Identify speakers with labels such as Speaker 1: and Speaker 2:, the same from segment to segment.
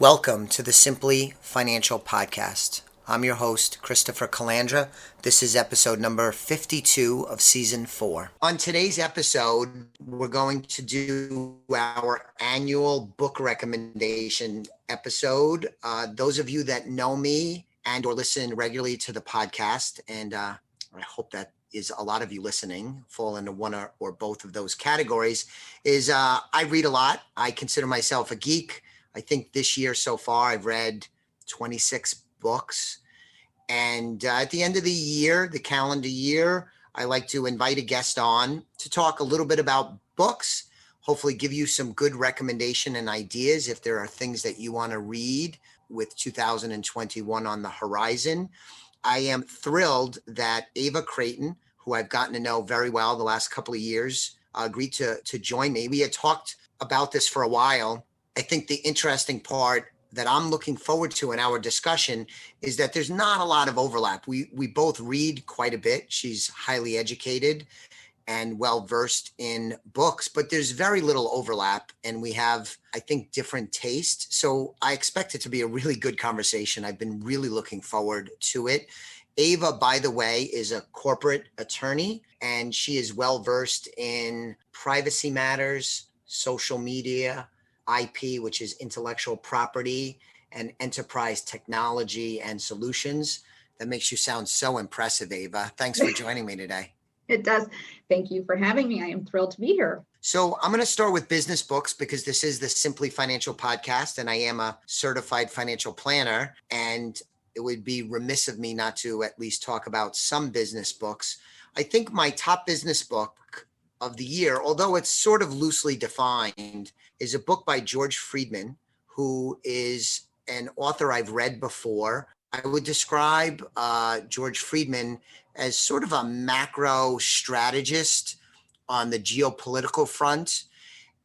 Speaker 1: Welcome to the Simply Financial Podcast. I'm your host, Christopher Calandra. This is episode number 52 of season 4. On today's episode, we're going to do our annual book recommendation episode. Those of you that know me and or listen regularly to the podcast, and I hope that is a lot of you listening, fall into one or both of those categories, is I read a lot. I consider myself a geek. I think this year so far, I've read 26 books. And at the end of the year, the calendar year, I like to invite a guest on to talk a little bit about books, hopefully give you some good recommendation and ideas if there are things that you want to read with 2021 on the horizon. I am thrilled that Ava Crayton, who I've gotten to know very well the last couple of years, agreed to join me. We had talked about this for a while. I think the interesting part that I'm looking forward to in our discussion is that there's not a lot of overlap. We both read quite a bit. She's highly educated and well-versed in books, but there's very little overlap, and we have, I think, different tastes. So I expect it to be a really good conversation. I've been really looking forward to it. Ava, by the way, is a corporate attorney, and she is well-versed in privacy matters, social media, IP, which is intellectual property, and enterprise technology and solutions. That makes you sound so impressive, Ava. Thanks for joining me today.
Speaker 2: It does. Thank you for having me. I am thrilled to be here.
Speaker 1: So I'm going to start with business books because this is the Simply Financial Podcast, and I am a certified financial planner. And it would be remiss of me not to at least talk about some business books. I think my top business book of the year, although it's sort of loosely defined, is a book by George Friedman, who is an author I've read before. I would describe George Friedman as sort of a macro strategist on the geopolitical front.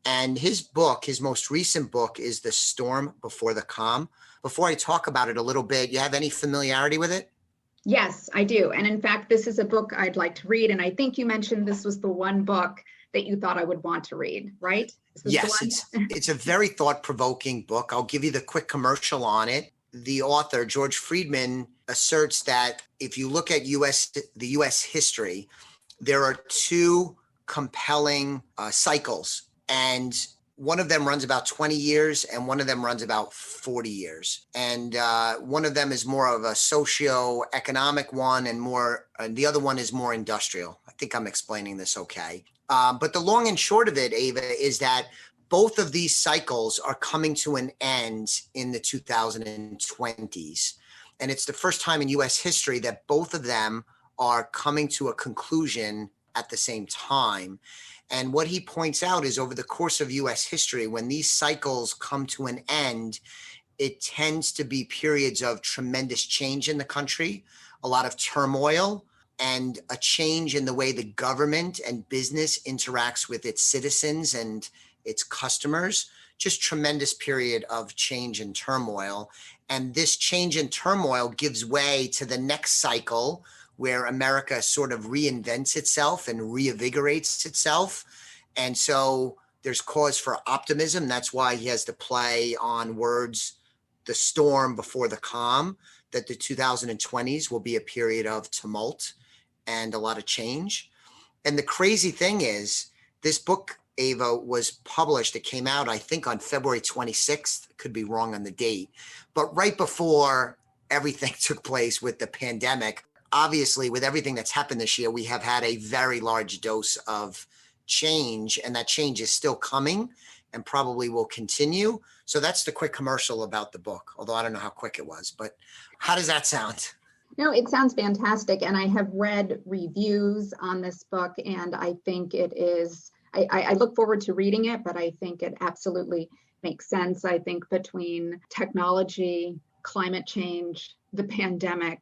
Speaker 1: And his book, his most recent book, is The Storm Before the Calm. Before I talk about it a little bit, you have any familiarity with it?
Speaker 2: Yes, I do. And in fact, this is a book I'd like to read. And I think you mentioned this was the one book that you thought I would want to read, right?
Speaker 1: Yes, it's a very thought-provoking book. I'll give you the quick commercial on it. The author, George Friedman, asserts that if you look at the U.S. history, there are two compelling cycles. And one of them runs about 20 years and one of them runs about 40 years. And one of them is more of a socio-economic one and the other one is more industrial. I think I'm explaining this okay. But the long and short of it, Ava, is that both of these cycles are coming to an end in the 2020s. And it's the first time in U.S. history that both of them are coming to a conclusion at the same time. And what he points out is over the course of U.S. history, when these cycles come to an end, it tends to be periods of tremendous change in the country, a lot of turmoil, and a change in the way the government and business interacts with its citizens and its customers, just tremendous period of change and turmoil. And this change and turmoil gives way to the next cycle where America sort of reinvents itself and reinvigorates itself. And so there's cause for optimism. That's why he has to play on words, the storm before the calm, that the 2020s will be a period of tumult and a lot of change. And the crazy thing is, this book, Ava, was published. It came out, I think, on February 26th. Could be wrong on the date, but right before everything took place with the pandemic. Obviously, with everything that's happened this year, we have had a very large dose of change, and that change is still coming and probably will continue. So that's the quick commercial about the book, although I don't know how quick it was. But how does that sound?
Speaker 2: No, it sounds fantastic. And I have read reviews on this book, and I think it is, I look forward to reading it, but I think it absolutely makes sense. I think between technology, climate change, the pandemic,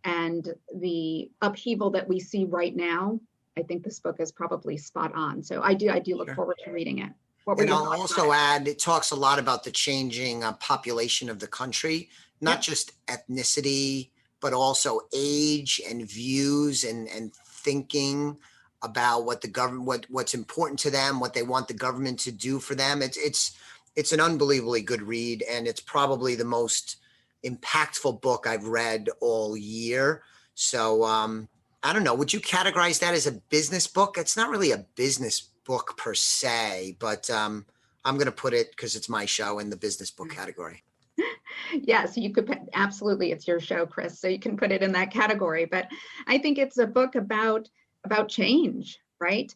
Speaker 2: and the upheaval that we see right now, I think this book is probably spot on. So I do look forward to reading it.
Speaker 1: And I'll also add, it talks a lot about the changing population of the country, not just ethnicity, but also age and views and thinking about what the government, what's important to them, what they want the government to do for them. It's it's an unbelievably good read, and it's probably the most impactful book I've read all year. So I don't know. Would you categorize that as a business book? It's not really a business book per se, but I'm going to put it, because it's my show, in the business book category.
Speaker 2: Yes, you could absolutely. It's your show, Chris, so you can put it in that category. But I think it's a book about change, right?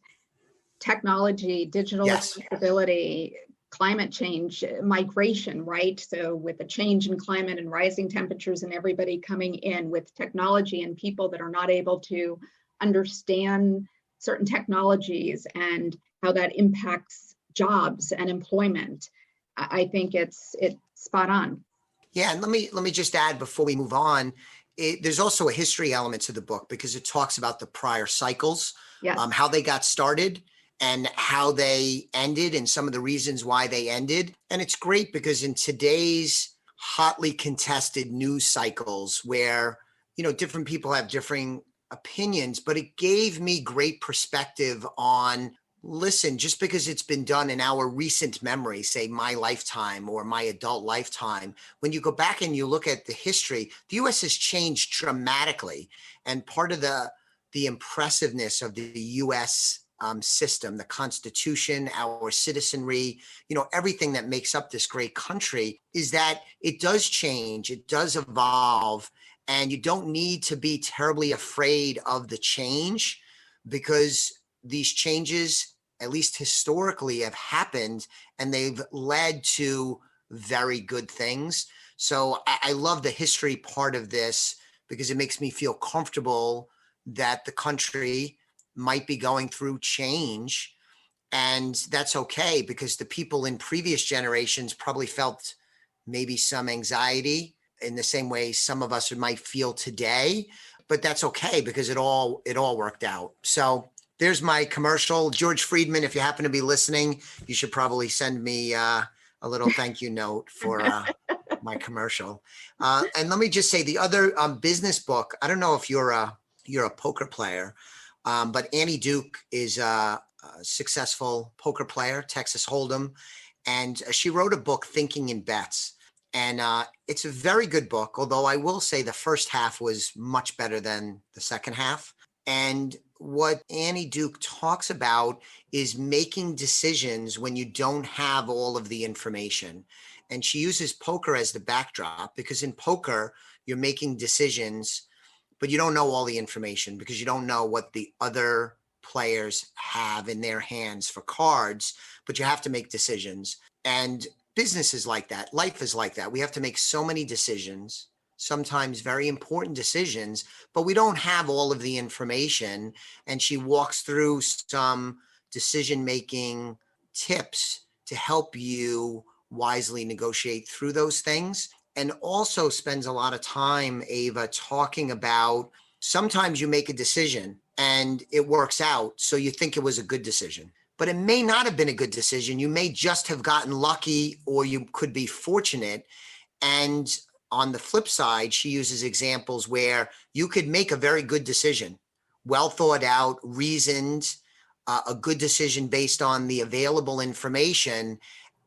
Speaker 2: Technology, digital
Speaker 1: Yes.
Speaker 2: accessibility, climate change, migration, right? So with the change in climate and rising temperatures and everybody coming in with technology and people that are not able to understand certain technologies and how that impacts jobs and employment, I think it's spot on.
Speaker 1: Yeah, and let me just add before we move on, there's also a history element to the book, because it talks about the prior cycles,
Speaker 2: Yes.
Speaker 1: How they got started and how they ended and some of the reasons why they ended. And it's great because in today's hotly contested news cycles where, different people have differing opinions, but it gave me great perspective on, listen, just because it's been done in our recent memory, say my lifetime or my adult lifetime, when you go back and you look at the history, the US has changed dramatically. And part of the impressiveness of the US system, the Constitution, our citizenry, everything that makes up this great country, is that it does change, it does evolve, and you don't need to be terribly afraid of the change, because these changes, at least historically, have happened and they've led to very good things. So I love the history part of this, because it makes me feel comfortable that the country might be going through change, and that's okay, because the people in previous generations probably felt maybe some anxiety in the same way some of us might feel today, but that's okay, because it all worked out. So there's my commercial. George Friedman, if you happen to be listening, you should probably send me a little thank you note for my commercial. And let me just say, the other business book, I don't know if you're a poker player, but Annie Duke is a successful poker player, Texas Hold'em, and she wrote a book, Thinking in Bets. And it's a very good book, although I will say the first half was much better than the second half. And what Annie Duke talks about is making decisions when you don't have all of the information. And she uses poker as the backdrop, because in poker, you're making decisions, but you don't know all the information, because you don't know what the other players have in their hands for cards, but you have to make decisions. And business is like that. Life is like that. We have to make so many decisions, sometimes very important decisions, but we don't have all of the information. And she walks through some decision-making tips to help you wisely negotiate through those things. And also spends a lot of time, Ava, talking about sometimes you make a decision and it works out, so you think it was a good decision. But it may not have been a good decision. You may just have gotten lucky, or you could be fortunate. And on the flip side, she uses examples where you could make a very good decision, well thought out, reasoned, a good decision based on the available information,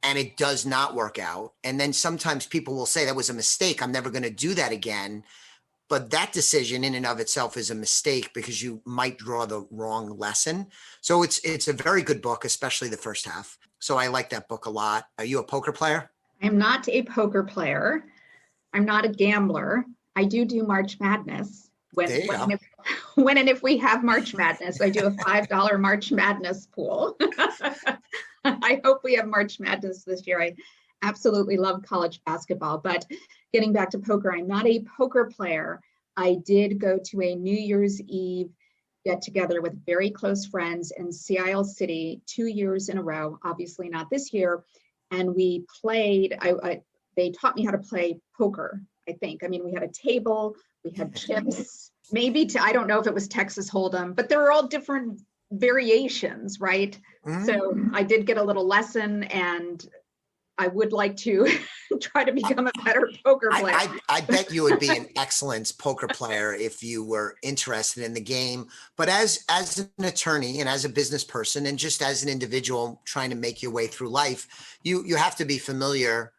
Speaker 1: and it does not work out. And then sometimes people will say that was a mistake, I'm never going to do that again. But that decision in and of itself is a mistake, because you might draw the wrong lesson. So it's a very good book, especially the first half. So I like that book a lot. Are you a poker player?
Speaker 2: I'm not a poker player. I'm not a gambler. I do March Madness. When and if we have March Madness, I do a $5 March Madness pool. I hope we have March Madness this year. I absolutely love college basketball, but getting back to poker, I'm not a poker player. I did go to a New Year's Eve get together with very close friends in Sea Isle City 2 years in a row, obviously not this year. And we played, they taught me how to play poker, I think. I mean, we had a table, we had chips, I don't know if it was Texas Hold'em, but there were all different variations, right? So I did get a little lesson, and I would like to try to become a better poker player.
Speaker 1: I bet you would be an excellent poker player if you were interested in the game. But as an attorney and as a business person and just as an individual trying to make your way through life, you have to be familiar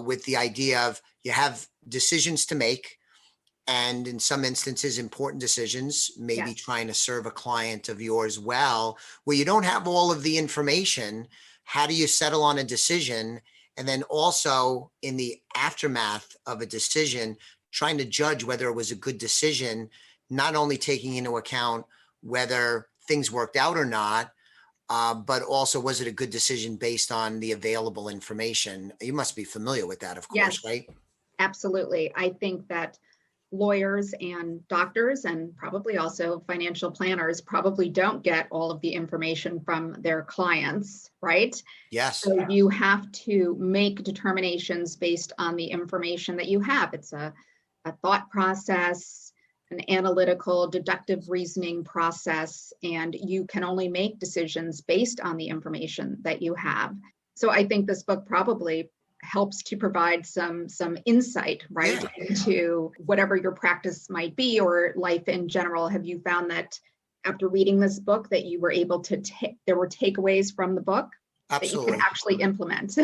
Speaker 1: with the idea of you have decisions to make. And in some instances, important decisions, maybe
Speaker 2: Yes.
Speaker 1: trying to serve a client of yours well, where you don't have all of the information. How do you settle on a decision? And then also in the aftermath of a decision, trying to judge whether it was a good decision, not only taking into account whether things worked out or not, but also was it a good decision based on the available information? You must be familiar with that, of course,
Speaker 2: Yes.
Speaker 1: right?
Speaker 2: Absolutely. I think that lawyers and doctors and probably also financial planners probably don't get all of the information from their clients, right?
Speaker 1: Yes.
Speaker 2: So you have to make determinations based on the information that you have. It's a thought process, an analytical, deductive reasoning process, and you can only make decisions based on the information that you have. So I think this book probably helps to provide some insight, right, into whatever your practice might be or life in general. Have you found that after reading this book that you were able to there were takeaways from the book
Speaker 1: Absolutely.
Speaker 2: that you could actually implement?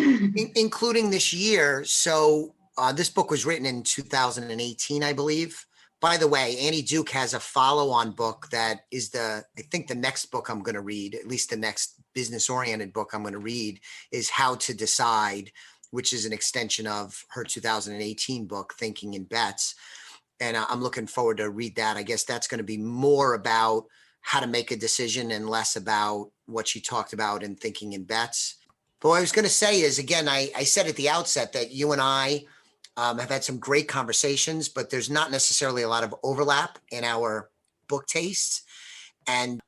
Speaker 1: Including this year. So this book was written in 2018, I believe. By the way, Annie Duke has a follow-on book that is I think the next book I'm going to read, at least the next business-oriented book I'm going to read, is How to Decide, which is an extension of her 2018 book, Thinking in Bets. And I'm looking forward to read that. I guess that's going to be more about how to make a decision and less about what she talked about in Thinking in Bets. But what I was going to say is, again, I said at the outset that you and I have had some great conversations, but there's not necessarily a lot of overlap in our book tastes. And,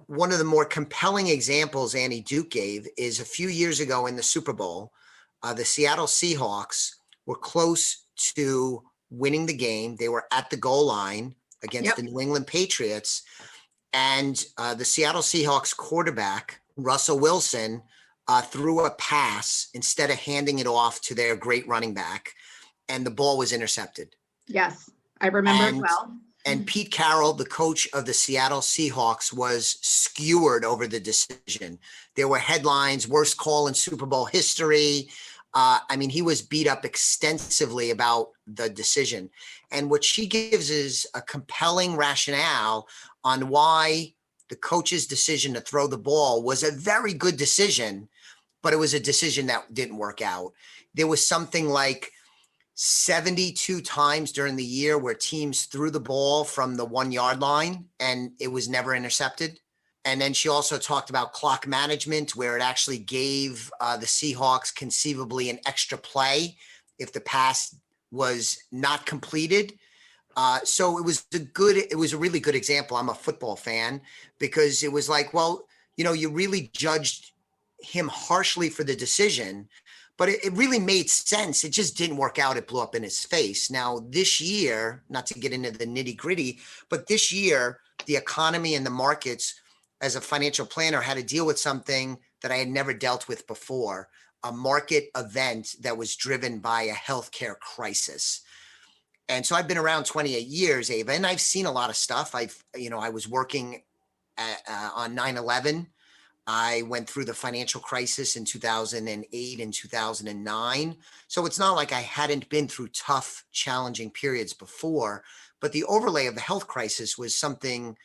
Speaker 1: one of the more compelling examples Annie Duke gave is a few years ago in the Super Bowl, the Seattle Seahawks were close to winning the game. They were at the goal line against the New England Patriots. And the Seattle Seahawks quarterback, Russell Wilson, threw a pass instead of handing it off to their great running back, and the ball was intercepted.
Speaker 2: Yes, I remember it well.
Speaker 1: And Pete Carroll, the coach of the Seattle Seahawks, was skewered over the decision. There were headlines, worst call in Super Bowl history. He was beat up extensively about the decision. And what she gives is a compelling rationale on why the coach's decision to throw the ball was a very good decision, but it was a decision that didn't work out. There was something like 72 times during the year where teams threw the ball from the 1 yard line and it was never intercepted. And then she also talked about clock management, where it actually gave the Seahawks conceivably an extra play if the pass was not completed. So it was a really good example. I'm a football fan, because it was like, well, you really judged him harshly for the decision, but it really made sense. It just didn't work out. It blew up in his face. Now, this year, not to get into the nitty gritty, but this year, the economy and the markets, as a financial planner, had to deal with something that I had never dealt with before, a market event that was driven by a healthcare crisis. And so I've been around 28 years, Ava, and I've seen a lot of stuff. I was working on 9/11. I went through the financial crisis in 2008 and 2009. So it's not like I hadn't been through tough, challenging periods before, but the overlay of the health crisis was something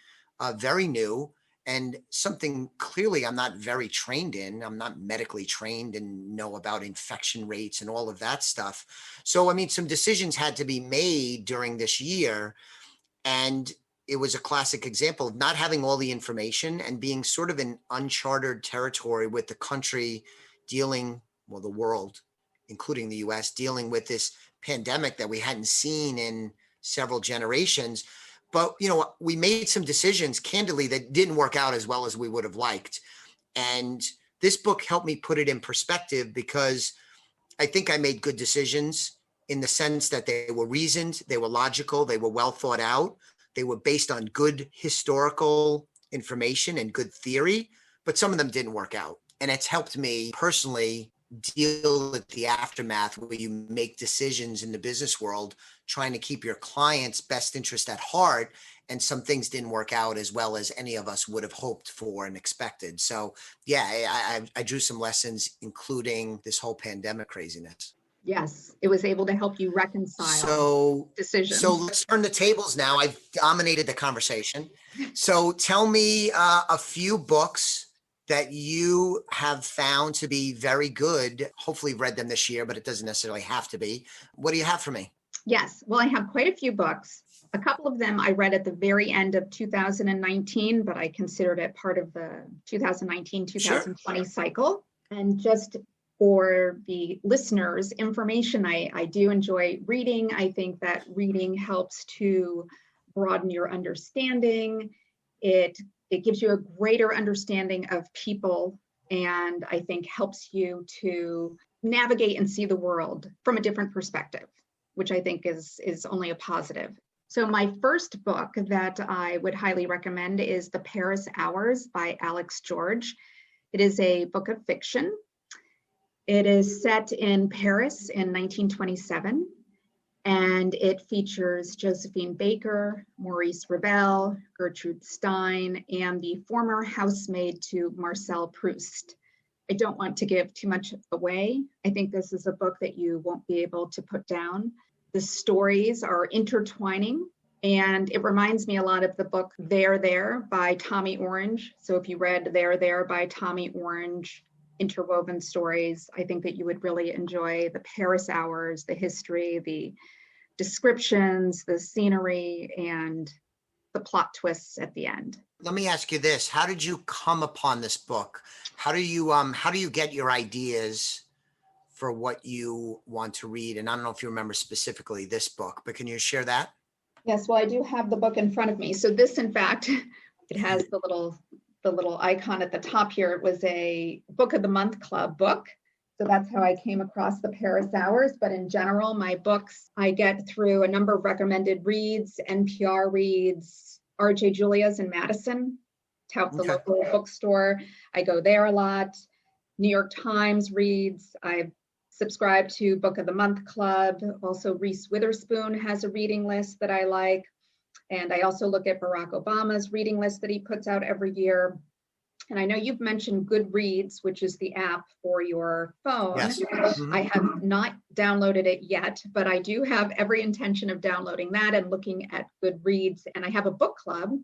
Speaker 1: very new, and something clearly I'm not very trained in. I'm not medically trained and know about infection rates and all of that stuff. So, some decisions had to be made during this year, and it was a classic example of not having all the information and being sort of in uncharted territory with the country the world, including the US, dealing with this pandemic that we hadn't seen in several generations. But, we made some decisions, candidly, that didn't work out as well as we would have liked. And this book helped me put it in perspective, because I think I made good decisions in the sense that they were reasoned, they were logical, they were well thought out, they were based on good historical information and good theory, but some of them didn't work out. And it's helped me personally deal with the aftermath where you make decisions in the business world, trying to keep your client's best interest at heart. And some things didn't work out as well as any of us would have hoped for and expected. So yeah, I drew some lessons, including this whole pandemic craziness.
Speaker 2: Yes, it was able to help you reconcile
Speaker 1: So
Speaker 2: decisions.
Speaker 1: let's turn the tables now. I've dominated the conversation. So tell me a few books that you have found to be very good. Hopefully read them this year, but it doesn't necessarily have to be. What do you have for me?
Speaker 2: Yes, well, I have quite a few books. A couple of them I read at the very end of 2019, but I considered it part of the 2019-2020 cycle. And just for the listeners' information, I do enjoy reading. I think that reading helps to broaden your understanding. It gives you a greater understanding of people, and I think helps you to navigate and see the world from a different perspective, which I think is only a positive. So my first book that I would highly recommend is The Paris Hours by Alex George. It is a book of fiction. It is set in Paris in 1927, and it features Josephine Baker, Maurice Ravel, Gertrude Stein, and the former housemaid to Marcel Proust. I don't want to give too much away. I think this is a book that you won't be able to put down. The stories are intertwining, and it reminds me a lot of the book There by Tommy Orange. So if you read There by Tommy Orange, interwoven stories, I think that you would really enjoy The Paris Hours, the history, the descriptions, the scenery, and the plot twists at the end.
Speaker 1: Let me ask you this. How did you come upon this book? How do you get your ideas for what you want to read? And I don't know if you remember specifically this book, but can you share that?
Speaker 2: Yes, well, I do have the book in front of me. So this, in fact, it has the little icon at the top here. It was a Book of the Month Club book. So that's how I came across The Paris Hours. But in general, my books, I get through a number of recommended reads, NPR reads, RJ Julia's in Madison, tout the local bookstore. I go there a lot. New York Times reads. I've subscribed to Book of the Month Club. Also, Reese Witherspoon has a reading list that I like. And I also look at Barack Obama's reading list that he puts out every year. And I know you've mentioned Goodreads, which is the app for your phone.
Speaker 1: Yes. Mm-hmm.
Speaker 2: I have not downloaded it yet, but I do have every intention of downloading that and looking at Goodreads. And I have a book club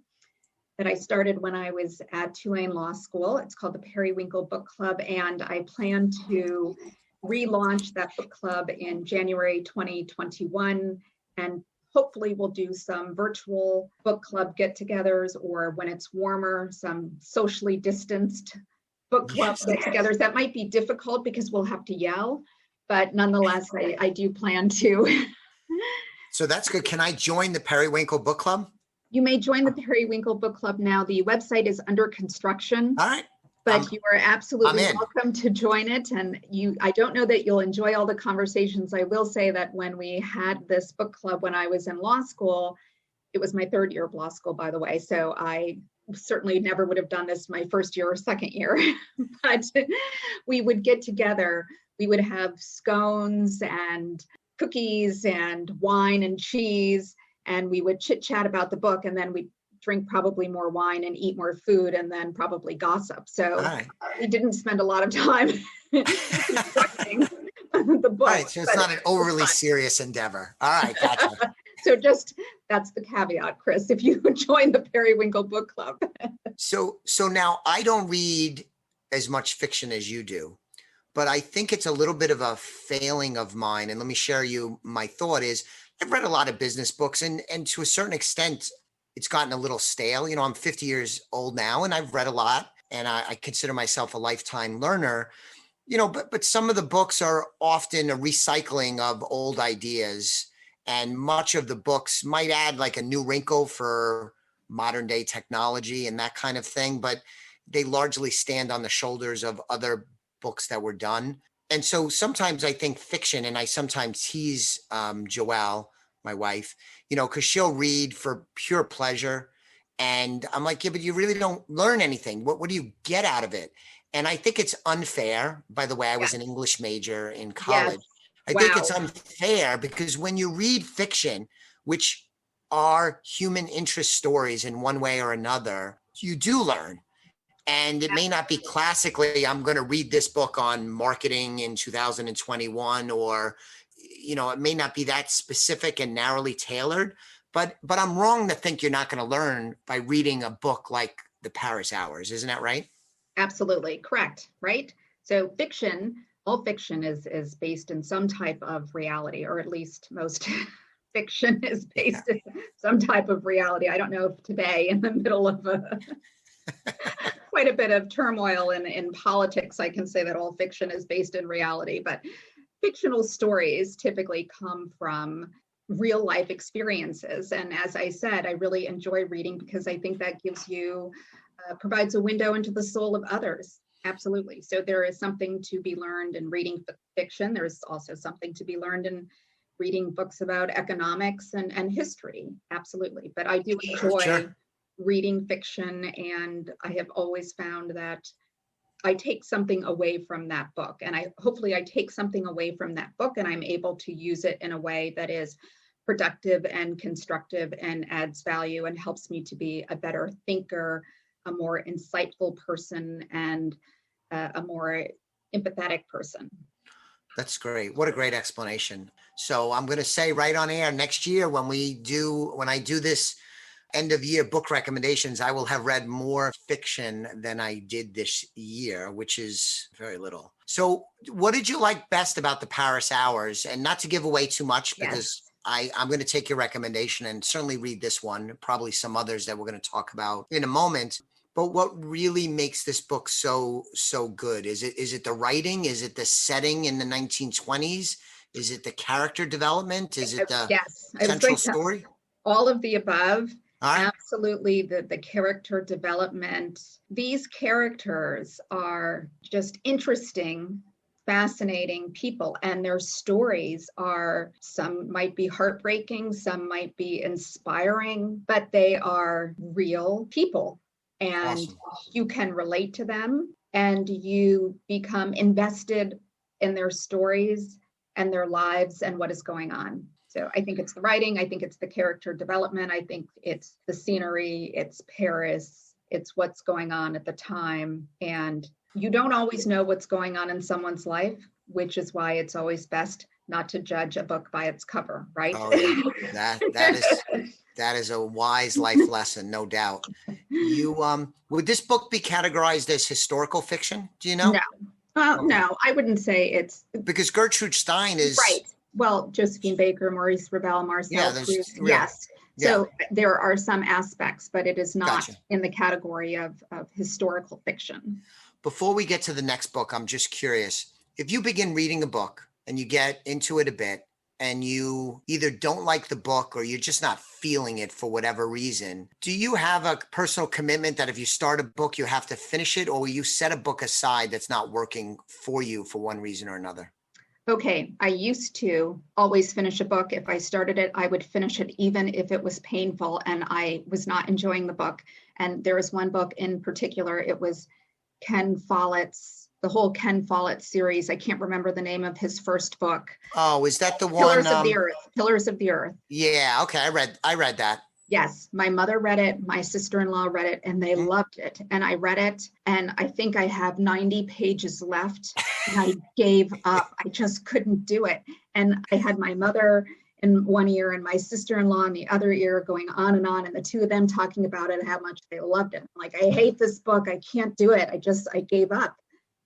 Speaker 2: that I started when I was at Tulane Law School. It's called the Periwinkle Book Club, and I plan to relaunch that book club in January 2021, and hopefully we'll do some virtual book club get-togethers, or when it's warmer, some socially distanced book club get-togethers. That might be difficult because we'll have to yell, but nonetheless, I do plan to.
Speaker 1: So that's good. Can I join the Periwinkle Book Club?
Speaker 2: You may join the Periwinkle Book Club now. The website is under construction.
Speaker 1: All right.
Speaker 2: But you are absolutely welcome to join it. And I don't know that you'll enjoy all the conversations. I will say that when we had this book club when I was in law school, it was my third year of law school, by the way. So I certainly never would have done this my first year or second year. But we would get together. We would have scones and cookies and wine and cheese, and we would chit chat about the book, and then we'd drink probably more wine and eat more food, and then probably gossip. So we didn't spend a lot of time constructing the book.
Speaker 1: All right, so it's not an overly serious endeavor. All right, gotcha.
Speaker 2: So that's the caveat, Chris, if you join the Periwinkle Book Club.
Speaker 1: So now I don't read as much fiction as you do, but I think it's a little bit of a failing of mine. And let me share you my thought is I've read a lot of business books, and to a certain extent, it's gotten a little stale. You know, I'm 50 years old now, and I've read a lot, and I consider myself a lifetime learner, you know, but some of the books are often a recycling of old ideas, and much of the books might add like a new wrinkle for modern day technology and that kind of thing, but they largely stand on the shoulders of other books that were done. And so sometimes I think fiction, and I sometimes tease Joelle, my wife, you know, because she'll read for pure pleasure. And I'm like, yeah, but you really don't learn anything. What do you get out of it? And I think it's unfair. By the way, I was
Speaker 2: Yes.
Speaker 1: an English major in
Speaker 2: Yes.
Speaker 1: college. I think it's
Speaker 2: Wow.
Speaker 1: unfair because when you read fiction, which are human interest stories in one way or another, you do learn. And it may not be classically, I'm going to read this book on marketing in 2021, or, it may not be that specific and narrowly tailored, but I'm wrong to think you're not going to learn by reading a book like The Paris Hours. Isn't that right?
Speaker 2: Absolutely correct, right? So fiction, all fiction is based in some type of reality, or at least most fiction is
Speaker 1: Yeah.
Speaker 2: based in some type of reality. I don't know if today, in the middle of quite a bit of turmoil in politics, I can say that all fiction is based in reality, but fictional stories typically come from real life experiences. And as I said, I really enjoy reading because I think that gives you, provides a window into the soul of others. Absolutely. So there is something to be learned in reading fiction. There's also something to be learned in reading books about economics and history. Absolutely. But I do enjoy
Speaker 1: Sure.
Speaker 2: reading fiction, and I have always found that I take something away from that book, and hopefully I take something away from that book and I'm able to use it in a way that is productive and constructive and adds value and helps me to be a better thinker, a more insightful person, and a more empathetic person.
Speaker 1: That's great. What a great explanation. So I'm going to say right on air next year when I do this end of year book recommendations, I will have read more fiction than I did this year, which is very little. So what did you like best about The Paris Hours? And not to give away too much,
Speaker 2: Yes.
Speaker 1: because I'm going to take your recommendation and certainly read this one, probably some others that we're going to talk about in a moment. But what really makes this book so good? Is it the writing? Is it the setting in the 1920s? Is it the character development? Is it the
Speaker 2: Yes, I was
Speaker 1: central
Speaker 2: going to
Speaker 1: story?
Speaker 2: all of the above.
Speaker 1: All right.
Speaker 2: Absolutely, the character development. These characters are just interesting, fascinating people, and their stories are, some might be heartbreaking, some might be inspiring, but they are real people, and
Speaker 1: Awesome.
Speaker 2: you can relate to them, and you become invested in their stories and their lives and what is going on. So I think it's the writing, I think it's the character development, I think it's the scenery, it's Paris, it's what's going on at the time. And you don't always know what's going on in someone's life, which is why it's always best not to judge a book by its cover, right?
Speaker 1: Oh yeah, that is a wise life lesson, no doubt. Would this book be categorized as historical fiction? Do you know?
Speaker 2: No. Well,
Speaker 1: Okay.
Speaker 2: no, I wouldn't say it's
Speaker 1: Because Gertrude Stein is,
Speaker 2: right. Well, Josephine Baker, Maurice Ravel,
Speaker 1: yeah,
Speaker 2: Marcel
Speaker 1: there's
Speaker 2: Proust,
Speaker 1: real,
Speaker 2: yes.
Speaker 1: yeah,
Speaker 2: So there are some aspects, but it is not
Speaker 1: gotcha.
Speaker 2: in the category of historical fiction.
Speaker 1: Before we get to the next book, I'm just curious. If you begin reading a book and you get into it a bit and you either don't like the book or you're just not feeling it for whatever reason, do you have a personal commitment that if you start a book, you have to finish it, or will you set a book aside that's not working for you for one reason or another?
Speaker 2: Okay, I used to always finish a book. If I started it, I would finish it even if it was painful and I was not enjoying the book. And there was one book in particular, it was Ken Follett's, the whole Ken Follett series. I can't remember the name of his first book.
Speaker 1: Oh, is that the one?
Speaker 2: Pillars of the Earth. Pillars of the Earth.
Speaker 1: Yeah, okay, I read that.
Speaker 2: Yes, my mother read it, my sister-in-law read it, and they loved it. And I read it, and I think I have 90 pages left, and I gave up. I just couldn't do it. And I had my mother in one ear and my sister-in-law in the other ear going on, and the two of them talking about it, how much they loved it. I'm like, I hate this book. I can't do it. I gave up.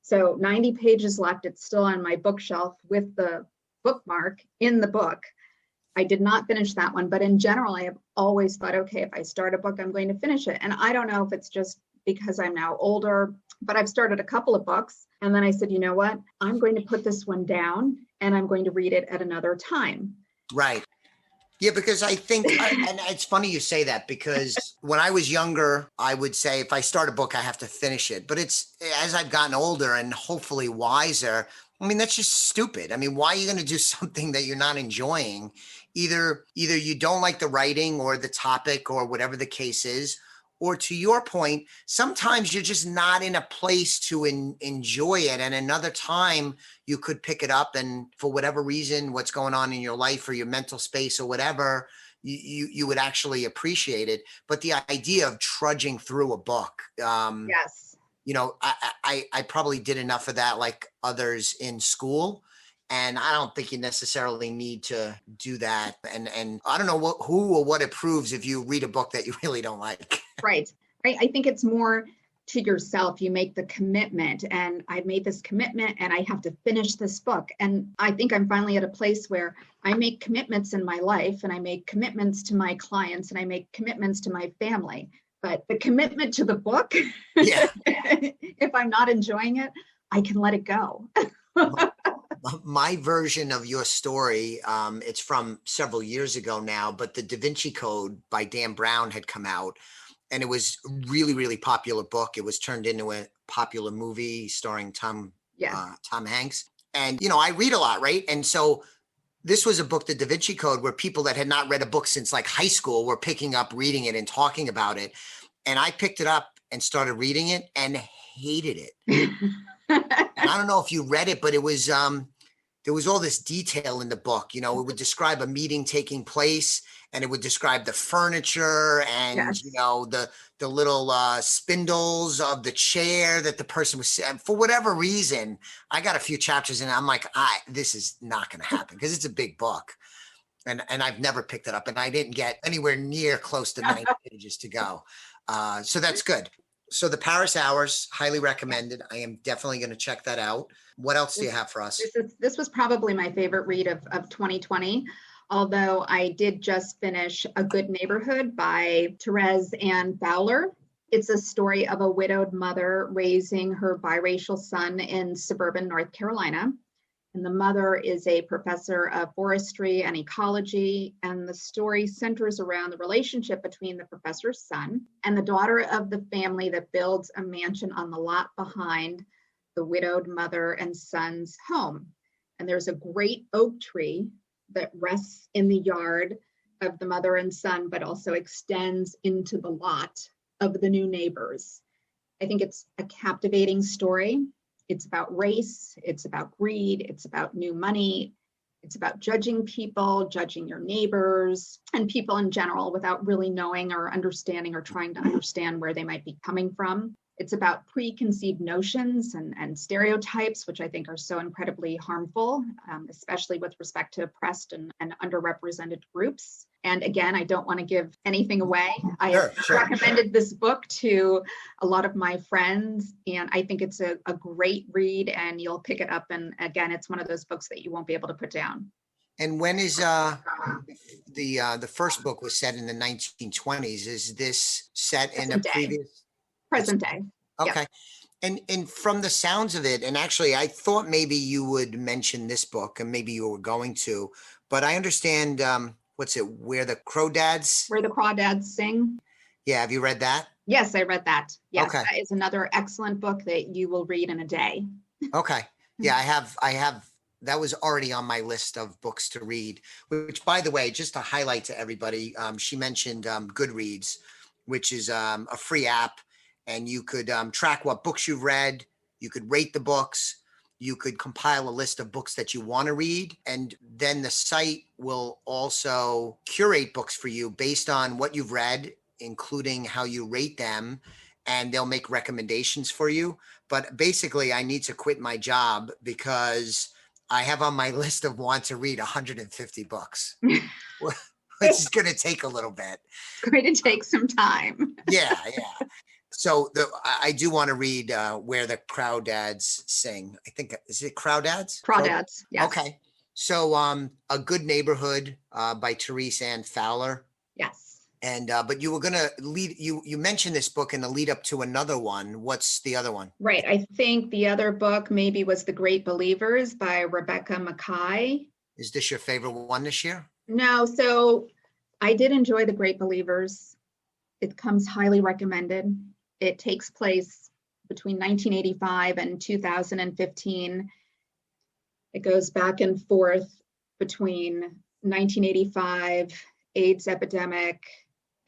Speaker 2: So 90 pages left. It's still on my bookshelf with the bookmark in the book. I did not finish that one, but in general, I have always thought, okay, if I start a book, I'm going to finish it. And I don't know if it's just because I'm now older, but I've started a couple of books. And then I said, you know what? I'm going to put this one down and I'm going to read it at another time.
Speaker 1: Right. Yeah, because I think, and it's funny you say that, because when I was younger, I would say if I start a book, I have to finish it. But it's as I've gotten older and hopefully wiser, I mean, that's just stupid. I mean, why are you going to do something that you're not enjoying? Either you don't like the writing or the topic or whatever the case is, or to your point, sometimes you're just not in a place to enjoy it. And another time you could pick it up and for whatever reason, what's going on in your life or your mental space or whatever, you would actually appreciate it. But the idea of trudging through a book,
Speaker 2: Yes.
Speaker 1: you know, I probably did enough of that like others in school. And I don't think you necessarily need to do that. And I don't know who or what it proves if you read a book that you really don't like.
Speaker 2: Right. Right. I think it's more to yourself. You make the commitment, and I've made this commitment and I have to finish this book. And I think I'm finally at a place where I make commitments in my life, and I make commitments to my clients, and I make commitments to my family. But the commitment to the book,
Speaker 1: Yeah.
Speaker 2: if I'm not enjoying it, I can let it go.
Speaker 1: My version of your story, it's from several years ago now, but the Da Vinci Code by Dan Brown had come out, and it was a really, really popular book. It was turned into a popular movie starring Tom Hanks. And, you know, I read a lot, right? And so this was a book, the Da Vinci Code, where people that had not read a book since like high school were picking up, reading it and talking about it. And I picked it up and started reading it and hated it. And I don't know if you read it, but it was, there was all this detail in the book. You know, it would describe a meeting taking place, and it would describe the furniture and,
Speaker 2: Yes.
Speaker 1: you know, the little spindles of the chair that the person was, for whatever reason, I got a few chapters and I'm like, this is not going to happen because it's a big book. And I've never picked it up, and I didn't get anywhere near close to 90 pages to go. So that's good. So the Paris Hours, highly recommended. I am definitely going to check that out. What else do you have for us?
Speaker 2: This was probably my favorite read of 2020, although I did just finish A Good Neighborhood by Therese Ann Fowler. It's a story of a widowed mother raising her biracial son in suburban North Carolina. And the mother is a professor of forestry and ecology. And the story centers around the relationship between the professor's son and the daughter of the family that builds a mansion on the lot behind the widowed mother and son's home. And there's a great oak tree that rests in the yard of the mother and son, but also extends into the lot of the new neighbors. I think it's a captivating story. It's about race, it's about greed, it's about new money, it's about judging people, judging your neighbors, and people in general without really knowing or understanding or trying to understand where they might be coming from. It's about preconceived notions and stereotypes, which I think are so incredibly harmful, especially with respect to oppressed and underrepresented groups. And again, I don't want to give anything away. I have recommended this book to a lot of my friends, and I think it's a great read, and you'll pick it up. And again, it's one of those books that you won't be able to put down.
Speaker 1: And when is the first book was set in the 1920s? Is this set in a previous?
Speaker 2: Present day.
Speaker 1: Okay.
Speaker 2: Yep.
Speaker 1: And from the sounds of it, and actually I thought maybe you would mention this book, and maybe you were going to, but I understand, what's it, Where the Crawdads
Speaker 2: Sing.
Speaker 1: Yeah, have you read that?
Speaker 2: Yes, I read that. Yes,
Speaker 1: okay.
Speaker 2: That is another excellent book that you will read in a day.
Speaker 1: Okay. Yeah, I have, that was already on my list of books to read, which, by the way, just to highlight to everybody, she mentioned Goodreads, which is a free app. And you could track what books you've read. You could rate the books. You could compile a list of books that you want to read. And then the site will also curate books for you based on what you've read, including how you rate them. And they'll make recommendations for you. But basically, I need to quit my job because I have on my list of want to read 150 books, which is going to take a little bit.
Speaker 2: It's going to take some time.
Speaker 1: Yeah. So I do want to read Where the Crawdads Sing. I think, is it Crawdads?
Speaker 2: Crawdads, yes.
Speaker 1: Okay. So A Good Neighborhood by Therese Ann Fowler.
Speaker 2: Yes.
Speaker 1: And but you were going to you mentioned this book in the lead up to another one. What's the other one?
Speaker 2: Right. I think the other book maybe was The Great Believers by Rebecca Mackay.
Speaker 1: Is this your favorite one this year?
Speaker 2: No. So I did enjoy The Great Believers. It comes highly recommended. It takes place between 1985 and 2015. It goes back and forth between 1985, AIDS epidemic,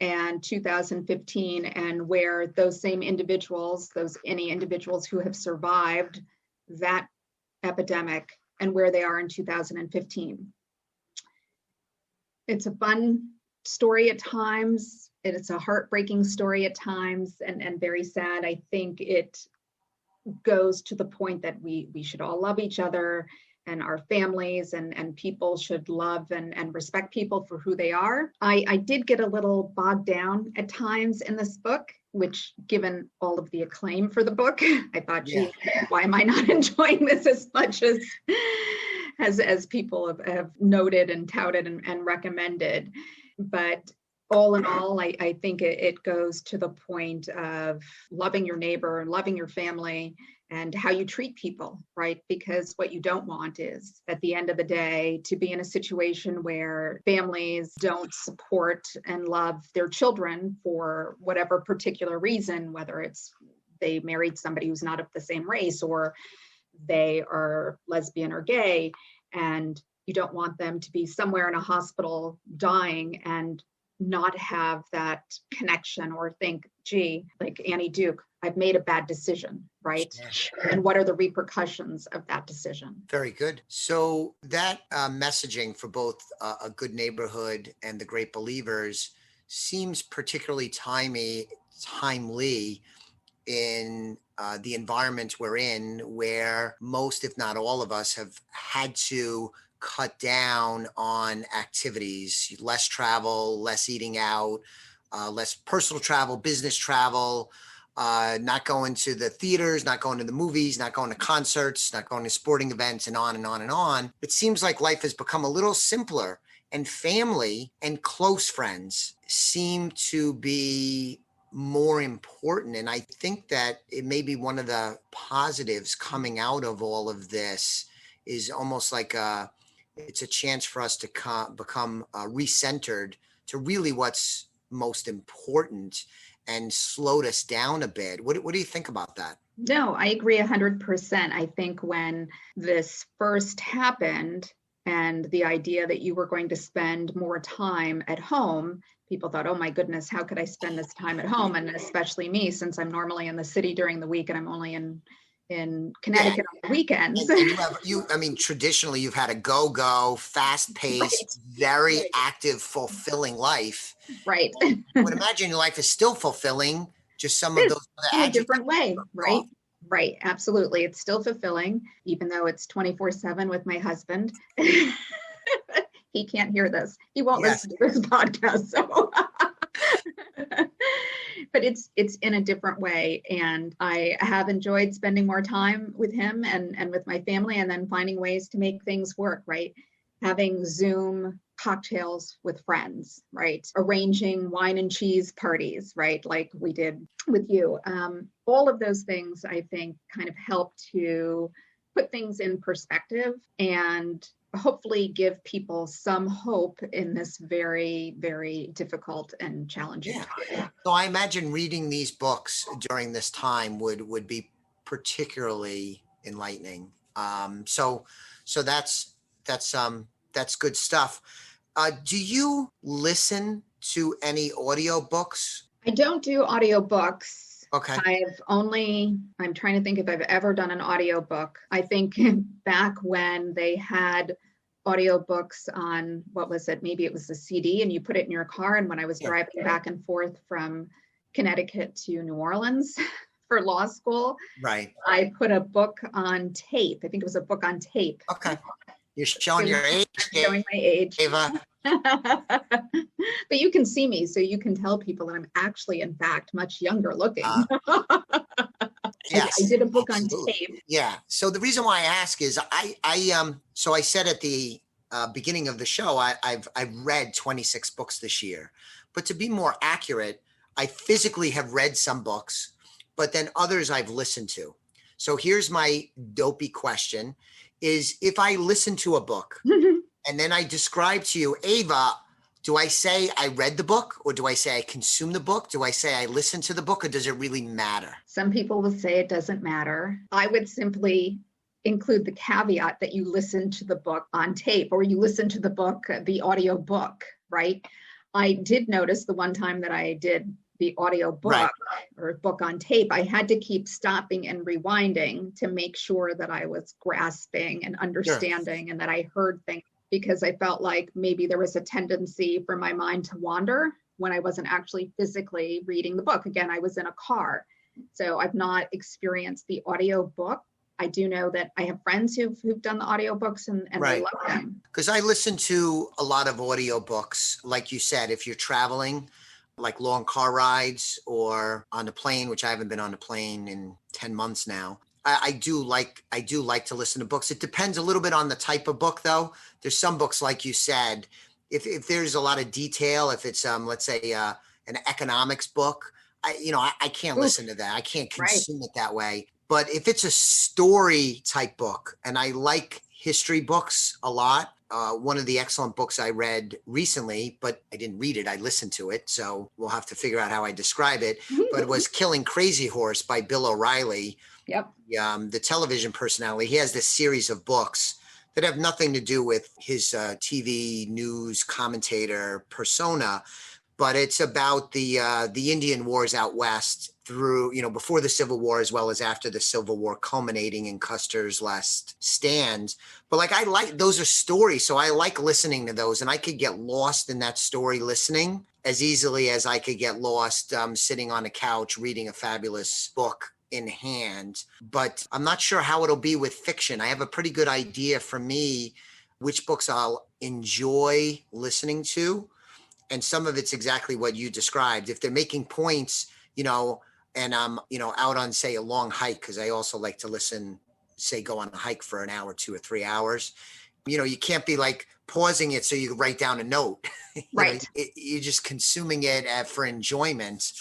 Speaker 2: and 2015, and where those same individuals, any individuals who have survived that epidemic, and where they are in 2015. It's a fun story at times. It's a heartbreaking story at times, and very sad. I think it goes to the point that we should all love each other and our families, and people should love and respect people for who they are. I did get a little bogged down at times in this book, which, given all of the acclaim for the book, I thought, gee, why am I not enjoying this as much as people have noted and touted and recommended? But all in all, I think it goes to the point of loving your neighbor, loving your family, and how you treat people, right? Because what you don't want is, at the end of the day, to be in a situation where families don't support and love their children for whatever particular reason, whether it's they married somebody who's not of the same race, or they are lesbian or gay, and you don't want them to be somewhere in a hospital dying and not have that connection, or think, gee, like Annie Duke, I've made a bad decision, right? Sure. And what are the repercussions of that decision?
Speaker 1: Very good. So that messaging for both A Good Neighborhood and The Great Believers seems particularly timely in the environment we're in, where most, if not all of us, have had to cut down on activities, less travel, less eating out, less personal travel, business travel, not going to the theaters, not going to the movies, not going to concerts, not going to sporting events, and on and on and on. It seems like life has become a little simpler, and family and close friends seem to be more important. And I think that it may be one of the positives coming out of all of this is almost like it's a chance for us to become recentered to really what's most important and slowed us down a bit. What do you think about that?
Speaker 2: No, I agree 100%. I think when this first happened, and the idea that you were going to spend more time at home, people thought, oh my goodness, how could I spend this time at home? And especially me, since I'm normally in the city during the week and I'm only in Connecticut on the weekends.
Speaker 1: And traditionally you've had a go-go, fast-paced, very active, fulfilling life.
Speaker 2: Right.
Speaker 1: I would imagine your life is still fulfilling, just some of those
Speaker 2: in a different way, right? Right, absolutely. It's still fulfilling, even though it's 24/7 with my husband. He can't hear this. He won't listen to this podcast. So, but it's in a different way. And I have enjoyed spending more time with him and with my family, and then finding ways to make things work, right? Having Zoom cocktails with friends, right? Arranging wine and cheese parties, right? Like we did with you. All of those things, I think, kind of help to put things in perspective and hopefully give people some hope in this very, very difficult and challenging time.
Speaker 1: So I imagine reading these books during this time would be particularly enlightening. So that's good stuff. Do you listen to any audiobooks?
Speaker 2: I don't do audiobooks.
Speaker 1: Okay.
Speaker 2: I'm trying to think if I've ever done an audiobook. I think back when they had audiobooks on, what was it? Maybe it was a CD and you put it in your car. And when I was driving back and forth from Connecticut to New Orleans for law school,
Speaker 1: right,
Speaker 2: I put a book on tape. I think it was a book on tape.
Speaker 1: Okay. You're showing your age.
Speaker 2: Showing my age.
Speaker 1: Ava.
Speaker 2: But you can see me, so you can tell people that I'm actually, in fact, much younger looking.
Speaker 1: Yes,
Speaker 2: I did a book
Speaker 1: absolutely.
Speaker 2: on tape.
Speaker 1: Yeah. So the reason why I ask is so I said at the beginning of the show, I've read 26 books this year, but to be more accurate, I physically have read some books, but then others I've listened to. So here's my dopey question is, if I listen to a book and then I describe to you, Ava, do I say I read the book, or do I say I consume the book? Do I say I listen to the book, or does it really matter?
Speaker 2: Some people will say it doesn't matter. I would simply include the caveat that you listen to the book on tape, or you listen to the book, the audio book, right? I did notice the one time that I did the audio book
Speaker 1: Right.
Speaker 2: or book on tape, I had to keep stopping and rewinding to make sure that I was grasping and
Speaker 1: Sure.
Speaker 2: understanding and that I heard things, because I felt like maybe there was a tendency for my mind to wander when I wasn't actually physically reading the book. Again, I was in a car, so I've not experienced the audio book. I do know that I have friends who've done the audiobooks and they
Speaker 1: Right.
Speaker 2: love them.
Speaker 1: Because I listen to a lot of audiobooks, like you said, if you're traveling, like long car rides or on a plane, which I haven't been on a plane in 10 months now. I do like to listen to books. It depends a little bit on the type of book, though. There's some books, like you said, if there's a lot of detail, if it's let's say an economics book, I can't
Speaker 2: Oof,
Speaker 1: listen to that. I can't
Speaker 2: right.
Speaker 1: consume it that way. But if it's a story type book, and I like history books a lot. One of the excellent books I read recently, but I didn't read it, I listened to it. So we'll have to figure out how I describe it. But it was Killing Crazy Horse by Bill O'Reilly.
Speaker 2: Yep.
Speaker 1: The television personality. He has this series of books that have nothing to do with his TV news commentator persona, but it's about the Indian Wars out west through, before the Civil War as well as after the Civil War, culminating in Custer's last stand. But I like, those are stories, so I like listening to those, and I could get lost in that story listening as easily as I could get lost sitting on a couch reading a fabulous book in hand. But I'm not sure how it'll be with fiction. I have a pretty good idea for me which books I'll enjoy listening to. And some of it's exactly what you described. If they're making points, and I'm, out on, say, a long hike, because I also like to listen, say, go on a hike for an hour, 2 or 3 hours. You can't be pausing it so you can write down a note.
Speaker 2: Right.
Speaker 1: You're just consuming it for enjoyment.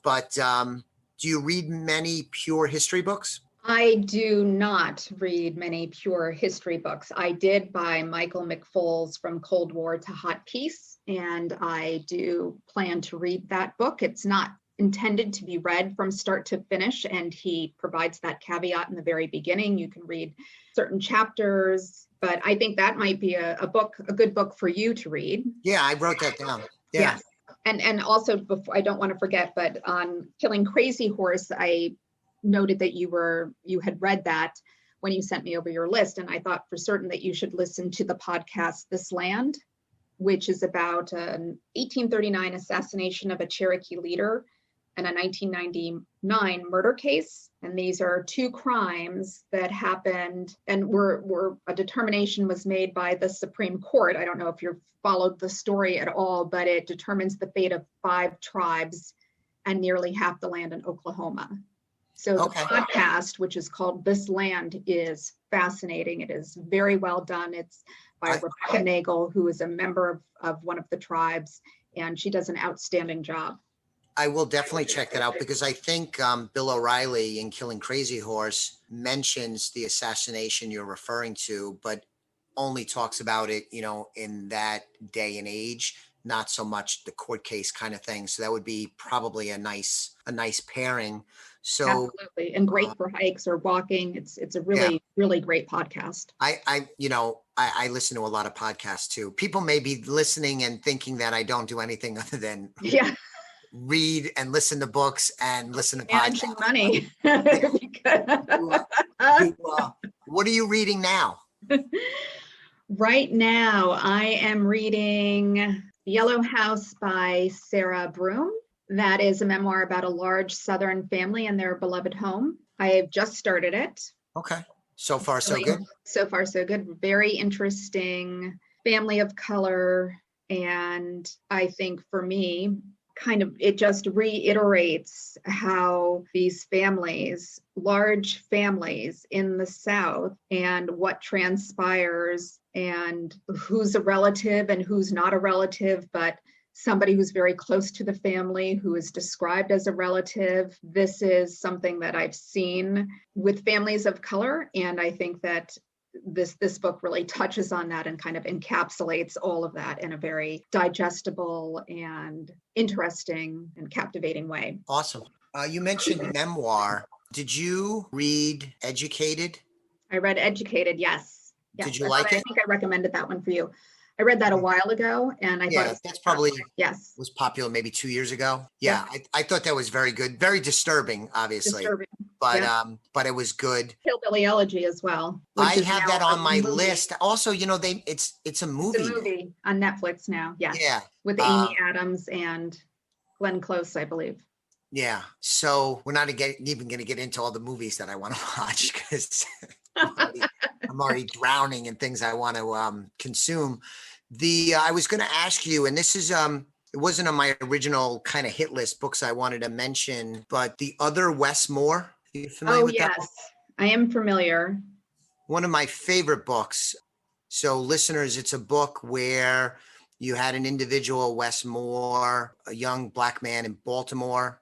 Speaker 1: But do you read many pure history books?
Speaker 2: I do not read many pure history books. I did buy Michael McFaul's From Cold War to Hot Peace, and I do plan to read that book. It's not intended to be read from start to finish, and he provides that caveat in the very beginning. You can read certain chapters, but I think that might be a good book for you to read.
Speaker 1: Yeah, I wrote that down. Yeah.
Speaker 2: Yes. And also, before, I don't want to forget, but on Killing Crazy Horse, I noted that you had read that when you sent me over your list, and I thought for certain that you should listen to the podcast This Land, which is about an 1839 assassination of a Cherokee leader and a 1999 murder case. And these are two crimes that happened and were a determination was made by the Supreme Court. I don't know if you've followed the story at all, but it determines the fate of 5 tribes and nearly half the land in Oklahoma. So the podcast, which is called This Land, is fascinating. It is very well done. It's by Rebecca Nagel, who is a member of one of the tribes, and she does an outstanding job.
Speaker 1: I will definitely check that out, because I think Bill O'Reilly in Killing Crazy Horse mentions the assassination you're referring to, but only talks about it, in that day and age, not so much the court case kind of thing. So that would be probably a nice pairing. So
Speaker 2: absolutely, and great for hikes or walking. It's a really great podcast.
Speaker 1: I listen to a lot of podcasts too. People may be listening and thinking that I don't do anything other than read and listen to books and listen to podcasts.
Speaker 2: Money.
Speaker 1: What are you reading now?
Speaker 2: Right now, I am reading Yellow House by Sarah Broom. That is a memoir about a large Southern family and their beloved home. I have just started it.
Speaker 1: Okay. So far, so good?
Speaker 2: So far, so good. Very interesting family of color. And I think for me, it just reiterates how these families, large families in the South, and what transpires and who's a relative and who's not a relative, but somebody who's very close to the family who is described as a relative. This is something that I've seen with families of color, and I think that this book really touches on that and kind of encapsulates all of that in a very digestible and interesting and captivating way.
Speaker 1: Awesome. You mentioned memoir. Did you read Educated?
Speaker 2: I read Educated, yes.
Speaker 1: Did you like it?
Speaker 2: I think I recommended that one for you. I read that a while ago, and I thought it
Speaker 1: Yeah,
Speaker 2: was
Speaker 1: that's probably
Speaker 2: fantastic. Yes,
Speaker 1: was popular maybe 2 years ago.
Speaker 2: yeah,
Speaker 1: Yeah, I thought that was very good. Very disturbing, obviously,
Speaker 2: disturbing.
Speaker 1: but
Speaker 2: Yeah,
Speaker 1: it was good.
Speaker 2: Hillbilly Elegy as well,
Speaker 1: I
Speaker 2: which is
Speaker 1: have
Speaker 2: now
Speaker 1: that on
Speaker 2: a
Speaker 1: my
Speaker 2: movie.
Speaker 1: list. Also, it's a
Speaker 2: It's a
Speaker 1: movie now.
Speaker 2: movie on Netflix now. Yes,
Speaker 1: Yeah.
Speaker 2: with Amy Adams and Glenn Close, I believe.
Speaker 1: Yeah. So we're not even going to get into all the movies that I want to watch because I'm already drowning in things I want to consume. I was going to ask you, and this is it wasn't on my original kind of hit list books I wanted to mention, but The Other Wes Moore. Are you familiar
Speaker 2: Oh,
Speaker 1: with that book?
Speaker 2: yes, I am familiar.
Speaker 1: One of my favorite books. So, listeners, it's a book where you had an individual, Wes Moore, a young Black man in Baltimore,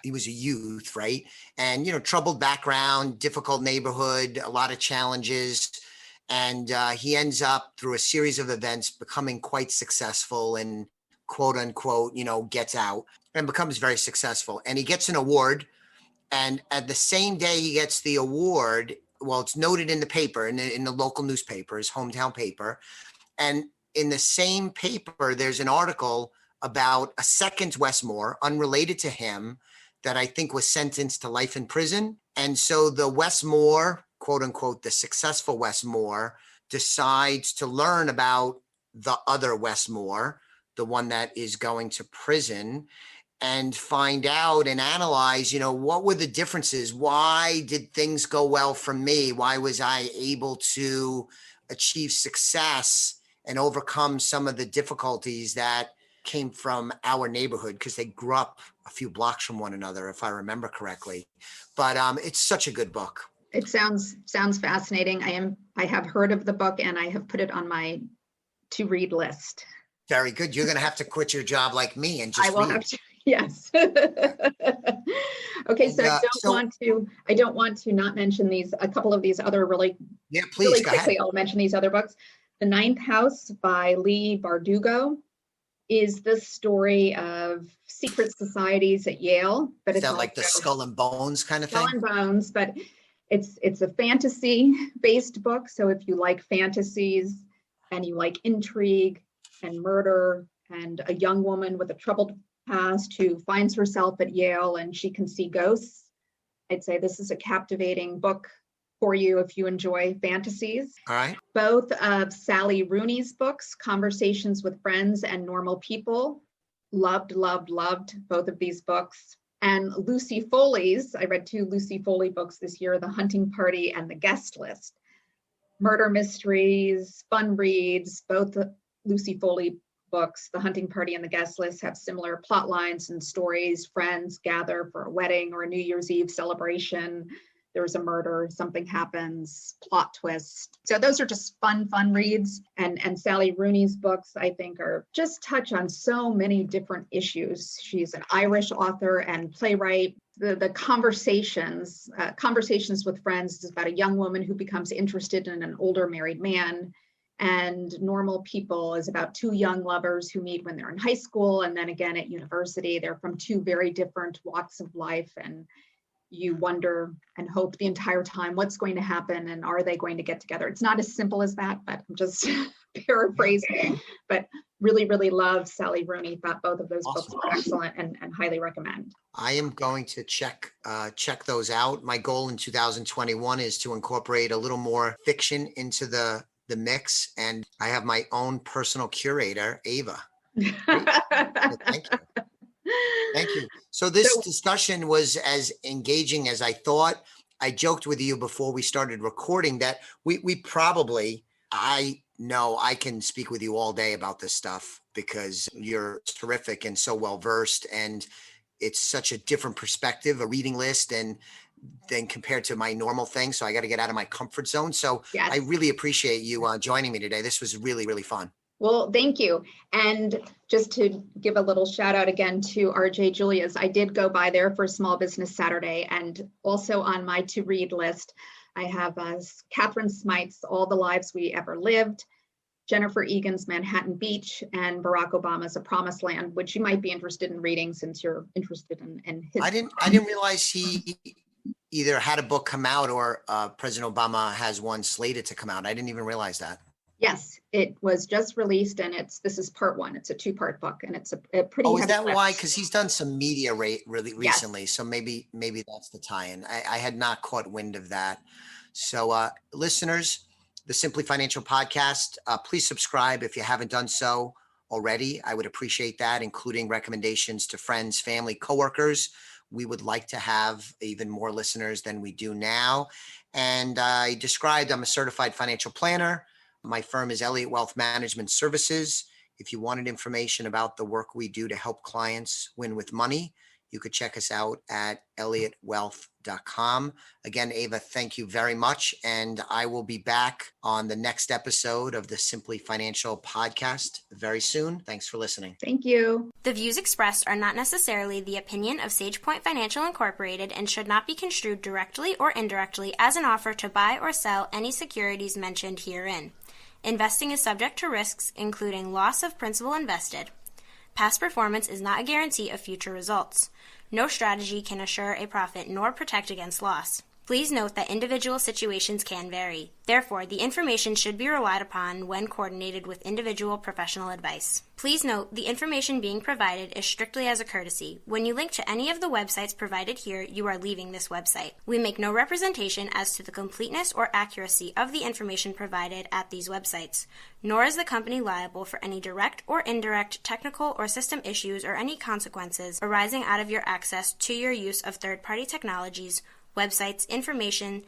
Speaker 1: he was a youth, right? And, troubled background, difficult neighborhood, a lot of challenges. And he ends up, through a series of events, becoming quite successful and quote unquote, gets out and becomes very successful. And he gets an award, and at the same day he gets the award, well, it's noted in the paper, in the local newspaper, his hometown paper. And in the same paper, there's an article about a second Wes Moore, unrelated to him, that I think was sentenced to life in prison. And so the Wes Moore, quote unquote, the successful Wes Moore, decides to learn about the other Wes Moore, the one that is going to prison, and find out and analyze, what were the differences? Why did things go well for me? Why was I able to achieve success and overcome some of the difficulties that came from our neighborhood? Because they grew up a few blocks from one another, if I remember correctly. But it's such a good book.
Speaker 2: It sounds fascinating. I have heard of the book, and I have put it on my to read list.
Speaker 1: Very good. You're going to have to quit your job like me and just
Speaker 2: I will
Speaker 1: read.
Speaker 2: have to. Yes. Okay, so I don't want to not mention a couple of these other really
Speaker 1: please
Speaker 2: go quickly. Ahead. I'll mention these other books. The Ninth House by Leigh Bardugo is the story of secret societies at Yale, but it's
Speaker 1: like the Skull and Bones kind of thing.
Speaker 2: Skull and Bones, but it's a fantasy-based book. So if you like fantasies and you like intrigue and murder and a young woman with a troubled past who finds herself at Yale and she can see ghosts, I'd say this is a captivating book for you if you enjoy fantasies.
Speaker 1: All right.
Speaker 2: Both of Sally Rooney's books, Conversations with Friends and Normal People, loved both of these books. And Lucy Foley's, I read 2 Lucy Foley books this year, The Hunting Party and The Guest List. Murder mysteries, fun reads. Both Lucy Foley books, The Hunting Party and The Guest List, have similar plot lines and stories. Friends gather for a wedding or a New Year's Eve celebration. There's a murder, something happens, plot twist. So those are just fun reads. And Sally Rooney's books, I think, are just touch on so many different issues. She's an Irish author and playwright. The Conversations with Friends is about a young woman who becomes interested in an older married man. And Normal People is about 2 young lovers who meet when they're in high school and then again at university. They're from 2 very different walks of life, and you wonder and hope the entire time what's going to happen and are they going to get together. It's not as simple as that, but I'm just paraphrasing. But really love Sally Rooney. Thought both of those books were excellent and highly recommend.
Speaker 1: I am going to check those out. My goal in 2021 is to incorporate a little more fiction into the mix, and I have my own personal curator, Ava. Thank you. Thank you. So this discussion was as engaging as I thought. I joked with you before we started recording that we probably, I know I can speak with you all day about this stuff because you're terrific and so well versed, and it's such a different perspective, a reading list, and then compared to my normal thing. So I got to get out of my comfort zone. So yes. I really appreciate you joining me today. This was really fun.
Speaker 2: Well, thank you. And just to give a little shout out again to RJ Julia's, I did go by there for Small Business Saturday, and also on my to read list, I have Catherine Smythe's All the Lives We Ever Lived, Jennifer Egan's Manhattan Beach, and Barack Obama's A Promised Land, which you might be interested in reading since you're interested in his.
Speaker 1: I didn't realize he either had a book come out or President Obama has one slated to come out. I didn't even realize that.
Speaker 2: Yes, it was just released, and this is part one. It's a two-part book, and it's a pretty
Speaker 1: Oh, is
Speaker 2: heavy
Speaker 1: that why?
Speaker 2: lift.
Speaker 1: Because he's done some media rate really
Speaker 2: Yes.
Speaker 1: recently, so maybe that's the tie-in. I had not caught wind of that. So, listeners, the Simply Financial podcast, please subscribe if you haven't done so already. I would appreciate that, including recommendations to friends, family, coworkers. We would like to have even more listeners than we do now. And I described I'm a certified financial planner. My firm is Elliott Wealth Management Services. If you wanted information about the work we do to help clients win with money, you could check us out at elliottwealth.com. Again, Ava, thank you very much. And I will be back on the next episode of the Simply Financial podcast very soon. Thanks for listening.
Speaker 2: Thank you.
Speaker 3: The views expressed are not necessarily the opinion of SagePoint Financial Incorporated and should not be construed directly or indirectly as an offer to buy or sell any securities mentioned herein. Investing is subject to risks, including loss of principal invested. Past performance is not a guarantee of future results. No strategy can assure a profit nor protect against loss. Please note that individual situations can vary. Therefore, the information should be relied upon when coordinated with individual professional advice. Please note, the information being provided is strictly as a courtesy. When you link to any of the websites provided here, you are leaving this website. We make no representation as to the completeness or accuracy of the information provided at these websites, nor is the company liable for any direct or indirect technical or system issues or any consequences arising out of your access to your use of third-party technologies, websites, information,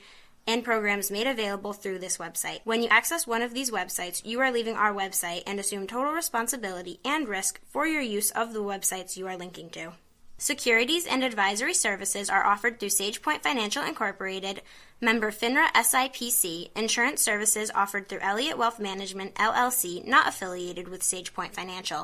Speaker 3: and programs made available through this website. When you access one of these websites, you are leaving our website and assume total responsibility and risk for your use of the websites you are linking to. Securities and advisory services are offered through SagePoint Financial Incorporated, member FINRA SIPC. Insurance services offered through Elliott Wealth Management, LLC, not affiliated with SagePoint Financial.